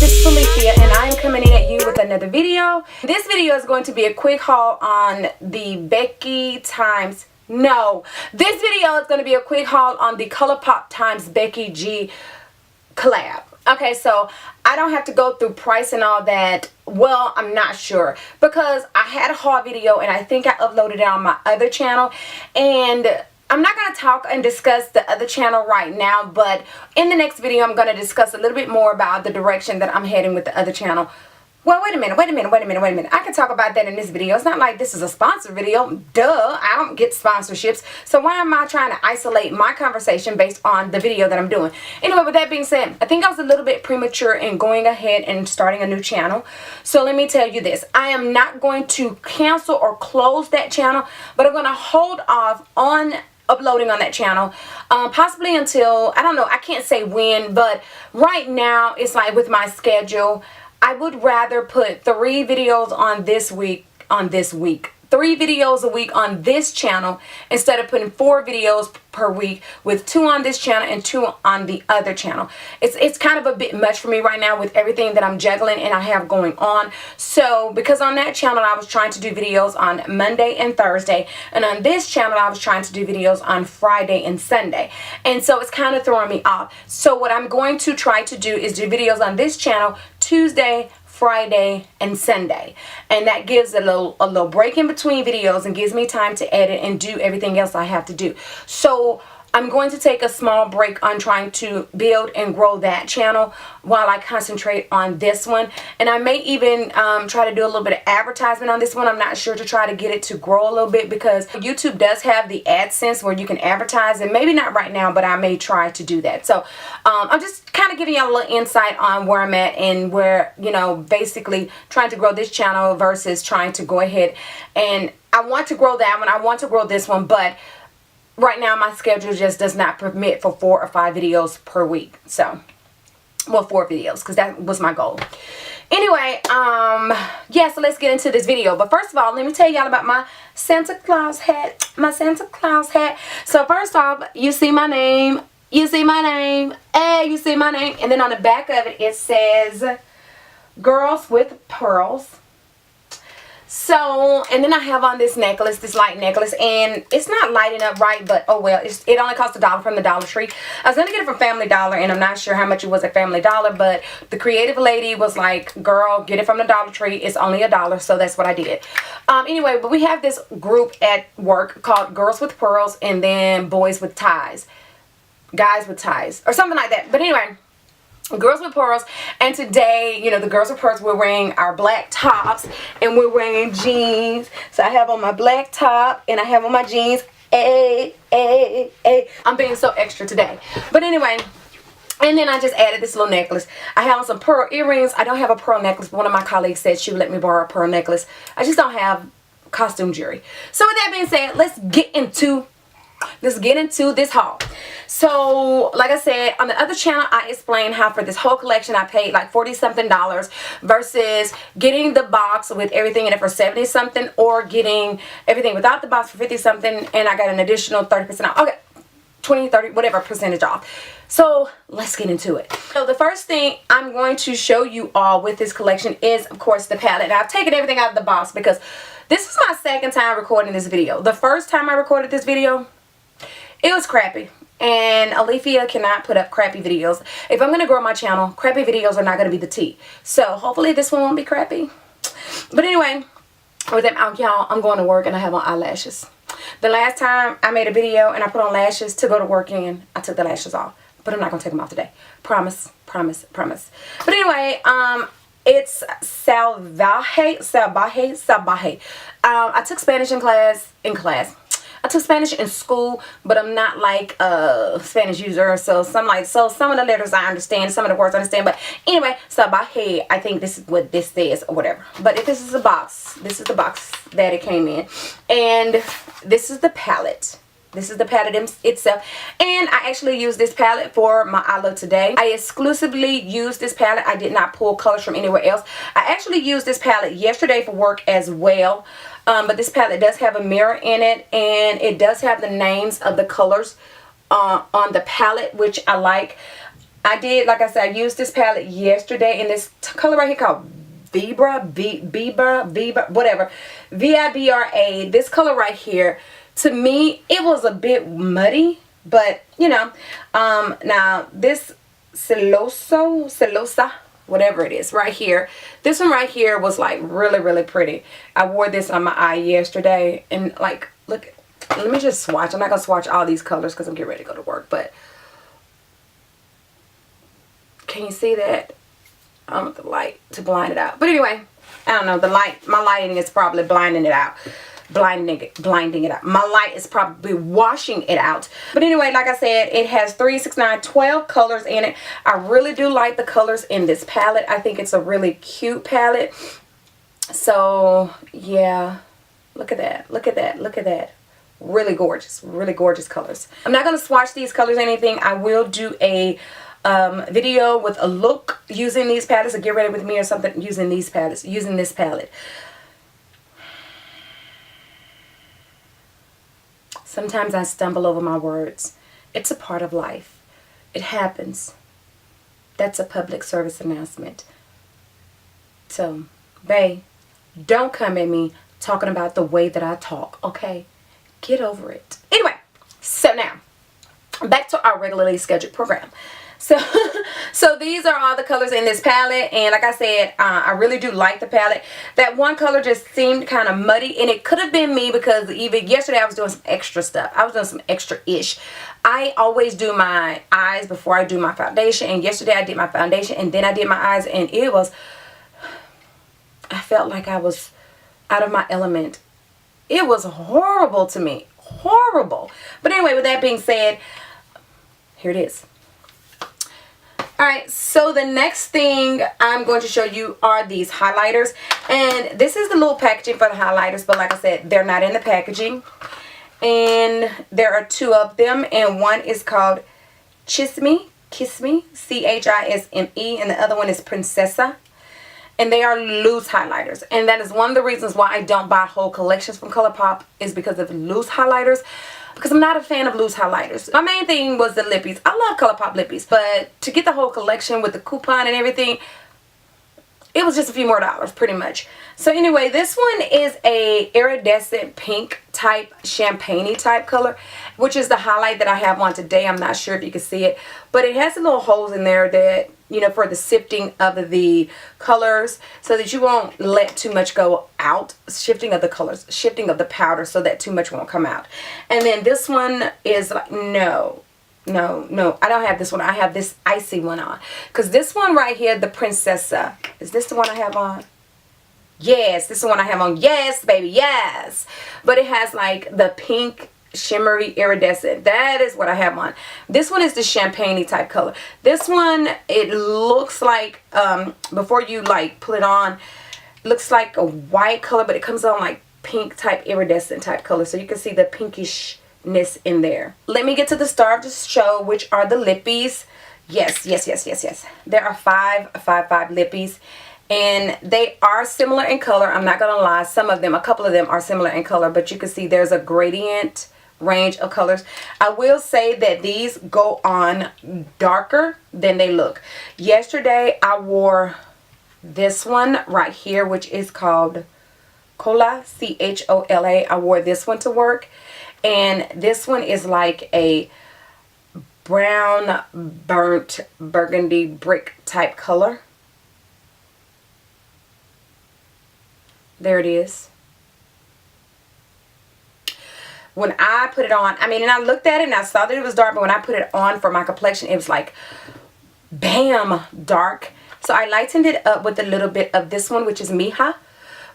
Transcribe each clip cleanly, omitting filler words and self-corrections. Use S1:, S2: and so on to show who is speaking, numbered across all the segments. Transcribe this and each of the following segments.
S1: it's Lippies and I am coming in at you with another video. This video is going to be a quick haul on the Becky times this video is going to be a quick haul on the ColourPop times Becky G collab. Okay, so I don't have to go through price and all that. Well, I'm not sure because I had a haul video and I think I uploaded it on my other channel, and I'm not going to talk and discuss the other channel right now, but in the next video I'm going to discuss a little bit more about the direction that I'm heading with the other channel. Well, wait a minute. I can talk about that in this video. It's not like this is a sponsored video. Duh, I don't get sponsorships. So why am I trying to isolate my conversation based on the video that I'm doing? Anyway, with that being said, I think I was a little bit premature in going ahead and starting a new channel. So let me tell you this. I am not going to cancel or close that channel, but I'm going to hold off on uploading on that channel possibly until, I don't know, I can't say when, but right now it's like with my schedule, I would rather put 3 videos on this week, 3 videos a week on this channel instead of putting 4 videos per week with 2 on this channel and 2 on the other channel. It's kind of a bit much for me right now with everything that I'm juggling and I have going on. So because on that channel I was trying to do videos on Monday and Thursday, and on this channel I was trying to do videos on Friday and Sunday, and so it's kind of throwing me off. So what I'm going to try to do is do videos on this channel Tuesday, Friday, and Sunday, and that gives a little break in between videos and gives me time to edit and do everything else I have to do. So I'm going to take a small break on trying to build and grow that channel while I concentrate on this one, and I may even try to do a little bit of advertisement on this one. I'm not sure, to try to get it to grow a little bit, because YouTube does have the AdSense where you can advertise, and maybe not right now, but I may try to do that. So I'm just kind of giving y'all a little insight on where I'm at and where, you know, basically trying to grow this channel versus trying to go ahead, and I want to grow that one, I want to grow this one, but right now my schedule just does not permit for 4 or 5 videos per week. So, well, 4 videos, because that was my goal. Anyway, yeah, so let's get into this video. But first of all, let me tell y'all about my Santa Claus hat. So first off, you see my name. Hey, you see my name. And then on the back of it, it says Girls with Pearls. So, and then I have on this necklace, this light necklace, and it's not lighting up right, but oh well, it only cost $1 from the Dollar Tree. I was going to get it from Family Dollar, and I'm not sure how much it was at Family Dollar, but the creative lady was like, girl, get it from the Dollar Tree, it's only $1, so that's what I did. Anyway, but we have this group at work called Girls with Pearls, and then Boys with Ties, Guys with Ties, or something like that. But anyway, Girls with Pearls, and today, you know, the Girls with Pearls, we're wearing our black tops and we're wearing jeans. So I have on my black top and I have on my jeans. I'm being so extra today. But anyway, and then I just added this little necklace. I have on some pearl earrings. I don't have a pearl necklace, but one of my colleagues said she would let me borrow a pearl necklace. I just don't have costume jewelry. So with that being said, let's get into this haul. So like I said, on the other channel I explained how for this whole collection I paid like $40-something versus getting the box with everything in it for $70-something, or getting everything without the box for $50-something, and I got an additional 30% off. Okay, 20, 30, whatever percentage off. So let's get into it. So the first thing I'm going to show you all with this collection is, of course, the palette. Now I've taken everything out of the box because this is my second time recording this video. The first time I recorded this video, it was crappy, and Alethea cannot put up crappy videos. If I'm going to grow my channel, crappy videos are not going to be the tea. So hopefully this one won't be crappy. But anyway, with that out, y'all, I'm going to work and I have on eyelashes. The last time I made a video and I put on lashes to go to work in, I took the lashes off. But I'm not going to take them off today. Promise. But anyway, it's Salvaje. I took Spanish in class. I took Spanish in school, but I'm not like a Spanish user, so some of the letters I understand, some of the words I understand. But anyway, Salvaje, I think this is what this says or whatever. But if this is a box, this is the box that it came in, and this is the palette. This is the palette itself, and I actually used this palette for my eye look today. I exclusively used this palette. I did not pull colors from anywhere else. I actually used this palette yesterday for work as well, but this palette does have a mirror in it, and it does have the names of the colors on the palette, which I like. I did, like I said, I used this palette yesterday in this color right here called Vibra, whatever. Vibra. This color right here, to me, it was a bit muddy, but, you know, now this Celosa, whatever it is, right here. This one right here was, like, really, really pretty. I wore this on my eye yesterday, and, like, look, let me just swatch. I'm not going to swatch all these colors because I'm getting ready to go to work, but can you see that? I want the light to blind it out. But anyway, I don't know. The light, my lighting is probably blinding it out. Blinding it out. My light is probably washing it out. But anyway, like I said, it has 3, 6, 9, 12 colors in it. I really do like the colors in this palette. I think it's a really cute palette. So, yeah. Look at that. Look at that. Look at that. Really gorgeous colors. I'm not going to swatch these colors or anything. I will do a video with a look using these palettes, or get ready with me or something using these palettes, using this palette. Sometimes I stumble over my words. It's a part of life. It happens. That's a public service announcement. So, bae, don't come at me talking about the way that I talk, okay? Get over it. Anyway, so now, back to our regularly scheduled program. So these are all the colors in this palette, and like I said, I really do like the palette. That one color just seemed kind of muddy, and it could have been me because even yesterday I was doing some extra stuff. I was doing some extra-ish. I always do my eyes before I do my foundation, and yesterday I did my foundation, and then I did my eyes, and it was, I felt like I was out of my element. It was horrible to me. Horrible. But anyway, with that being said, here it is. Alright, so the next thing I'm going to show you are these highlighters. And this is the little packaging for the highlighters, but like I said, they're not in the packaging. And there are 2 of them, and one is called Kiss Me, Chisme, and the other one is Princessa. And they are loose highlighters. And that is one of the reasons why I don't buy whole collections from ColourPop, is because of loose highlighters. Because I'm not a fan of loose highlighters. My main thing was the Lippies. I love ColourPop Lippies. But to get the whole collection with the coupon and everything, it was just a few more dollars, pretty much. So anyway, this one is a iridescent pink type, champagne-y type color, which is the highlight that I have on today. I'm not sure if you can see it, but it has the little holes in there that, you know, for the sifting of the colors, so that you won't let too much go out. Shifting of the colors, shifting of the powder, so that too much won't come out. And then this one is like, no, I don't have this one. I have this icy one on, because this one right here, the Princessa, is this the one I have on? Yes, this is the one I have on. Yes, baby, yes. But it has like the pink shimmery iridescent. That is what I have on. This one is the champagne type color. This one, it looks like before you like put it on, looks like a white color, but it comes on like pink type iridescent type color, so you can see the pinkishness in there. Let me get to the star of the show, which are the Lippies. Yes. There are 5 Lippies, and they are similar in color. I'm not gonna lie, a couple of them are similar in color, but you can see there's a gradient range of colors. I will say that these go on darker than they look. Yesterday I wore this one right here, which is called Chola, C-H-O-L-A. I wore this one to work, and this one is like a brown burnt burgundy brick type color. There it is. When I put it on, I mean, and I looked at it and I saw that it was dark, but when I put it on for my complexion, it was like, bam, dark. So I lightened it up with a little bit of this one, which is Mija,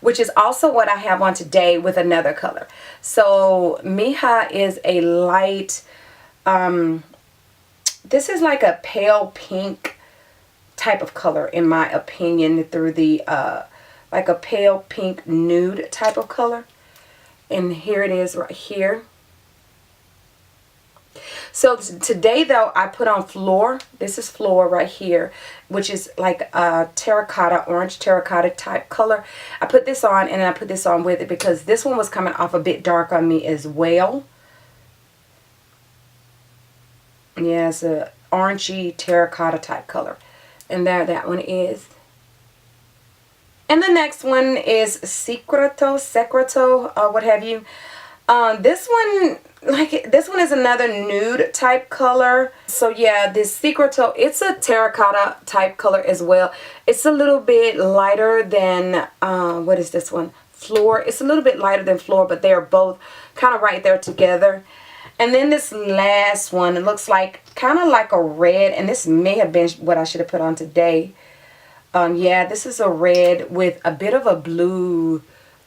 S1: which is also what I have on today with another color. So Mija is a light, this is like a pale pink type of color, in my opinion, through the, like a pale pink nude type of color. And here it is right here. So today though, I put on Floor. This is Floor right here, which is like a terracotta, orange terracotta type color. I put this on, and then I put this on with it because this one was coming off a bit dark on me as well. Yeah, it's a orangey terracotta type color. And there that one is. And the next one is Secreto, what have you. This one is another nude type color. So yeah, this Secreto, it's a terracotta type color as well. It's a little bit lighter than, what is this one? Floor. It's a little bit lighter than Floor, but they're both kind of right there together. And then this last one, it looks like kind of like a red, and this may have been what I should have put on today. Yeah, this is a red with a bit of a blue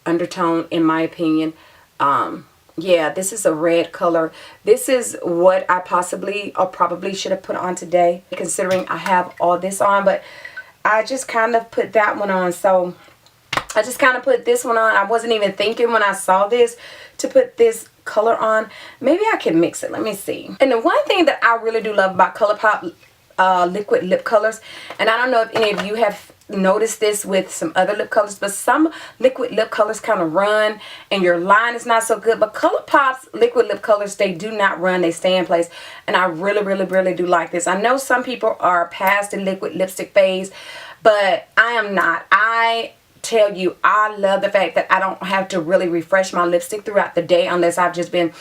S1: undertone in my opinion. Yeah, this is a red color. This is what I possibly or probably should have put on today, considering I have all this on, but I just kind of put that one on. So I just kind of put this one on. I wasn't even thinking when I saw this to put this color on. Maybe I can mix it. Let me see. And the one thing that I really do love about ColourPop liquid lip colors, and I don't know if any of you have noticed this with some other lip colors, but some liquid lip colors kind of run and your line is not so good. But ColourPop's liquid lip colors, they do not run, they stay in place, and I really do like this. I know some people are past the liquid lipstick phase, but I am not. I tell you, I love the fact that I don't have to really refresh my lipstick throughout the day unless I've just been,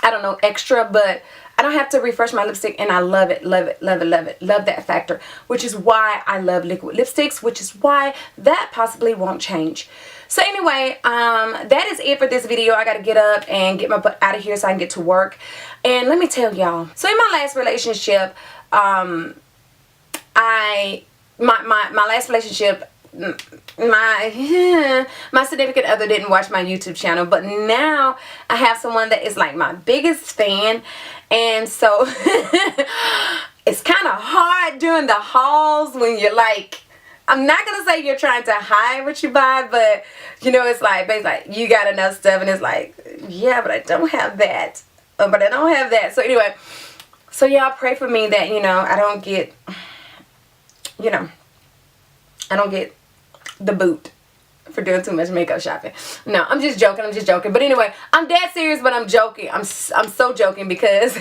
S1: I don't know, extra, but I don't have to refresh my lipstick, and I love it, love that factor, which is why I love liquid lipsticks, which is why that possibly won't change. So anyway, that is it for this video. I got to get up and get my butt out of here so I can get to work. And let me tell y'all, so in my last relationship, my last relationship, my significant other didn't watch my YouTube channel, but now I have someone that is like my biggest fan, and so it's kind of hard doing the hauls when you're like, I'm not gonna say you're trying to hide what you buy, but you know, it's like basically you got enough stuff, and it's like, yeah, but I don't have that, but I don't have that. So anyway, so y'all pray for me that, you know, I don't get, you know, I don't get the boot for doing too much makeup shopping. No, I'm just joking. But anyway, I'm dead serious, but I'm joking. I'm so joking because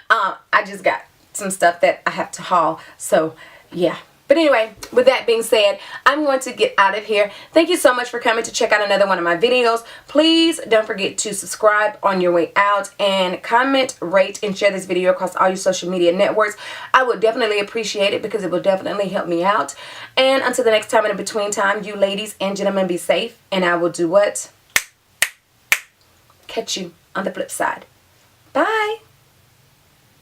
S1: I just got some stuff that I have to haul. So yeah. But anyway, with that being said, I'm going to get out of here. Thank you so much for coming to check out another one of my videos. Please don't forget to subscribe on your way out, and comment, rate, and share this video across all your social media networks. I would definitely appreciate it because it will definitely help me out. And until the next time, in between time, you ladies and gentlemen, be safe, and I will do what? Catch you on the flip side. Bye.